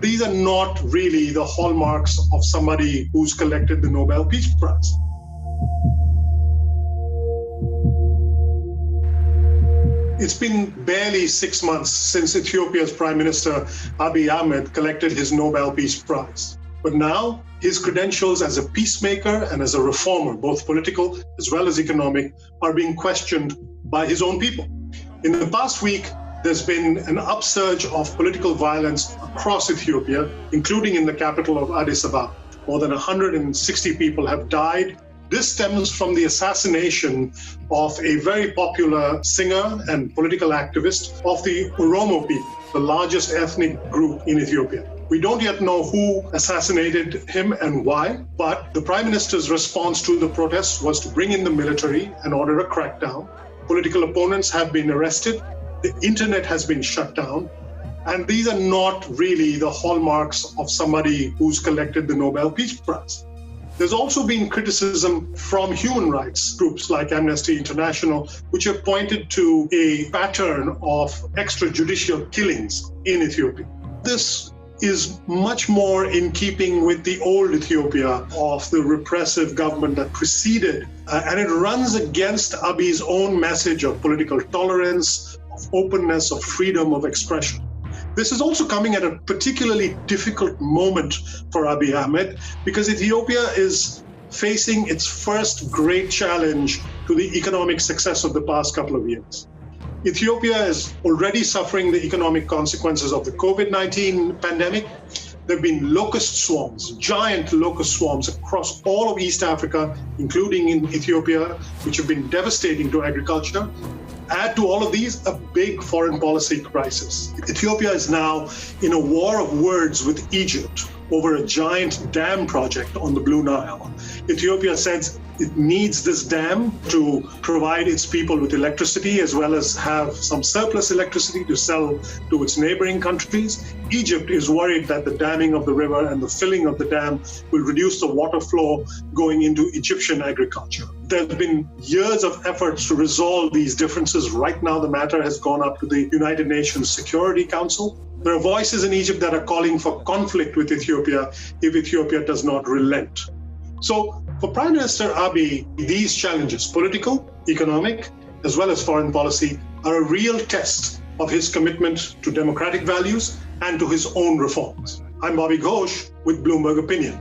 These are not really the hallmarks of somebody who's collected the Nobel Peace Prize. It's been barely 6 months since Ethiopia's Prime Minister Abiy Ahmed collected his Nobel Peace Prize. But now his credentials as a peacemaker and as a reformer, both political as well as economic, are being questioned by his own people. In the past week, there's been an upsurge of political violence across Ethiopia, including in the capital of Addis Ababa. More than 160 people have died. This stems from the assassination of a very popular singer and political activist of the Oromo people, the largest ethnic group in Ethiopia. We don't yet know who assassinated him and why, but the Prime Minister's response to the protests was to bring in the military and order a crackdown. Political opponents have been arrested. The internet has been shut down. And these are not really the hallmarks of somebody who's collected the Nobel Peace Prize. There's also been criticism from human rights groups like Amnesty International, which have pointed to a pattern of extrajudicial killings in Ethiopia. This is much more in keeping with the old Ethiopia of the repressive government that preceded, and it runs against Abiy's own message of political tolerance, of openness, of freedom of expression. This is also coming at a particularly difficult moment for Abiy Ahmed because Ethiopia is facing its first great challenge to the economic success of the past couple of years. Ethiopia is already suffering the economic consequences of the COVID-19 pandemic. There have been locust swarms, giant locust swarms across all of East Africa, including in Ethiopia, which have been devastating to agriculture. Add to all of these a big foreign policy crisis. Ethiopia is now in a war of words with Egypt over a giant dam project on the Blue Nile. Ethiopia says it needs this dam to provide its people with electricity as well as have some surplus electricity to sell to its neighboring countries. Egypt is worried that the damming of the river and the filling of the dam will reduce the water flow going into Egyptian agriculture. There have been years of efforts to resolve these differences. Right now, the matter has gone up to the United Nations Security Council. There are voices in Egypt that are calling for conflict with Ethiopia if Ethiopia does not relent. So for Prime Minister Abiy, these challenges, political, economic, as well as foreign policy, are a real test of his commitment to democratic values and to his own reforms. I'm Bobby Ghosh with Bloomberg Opinion.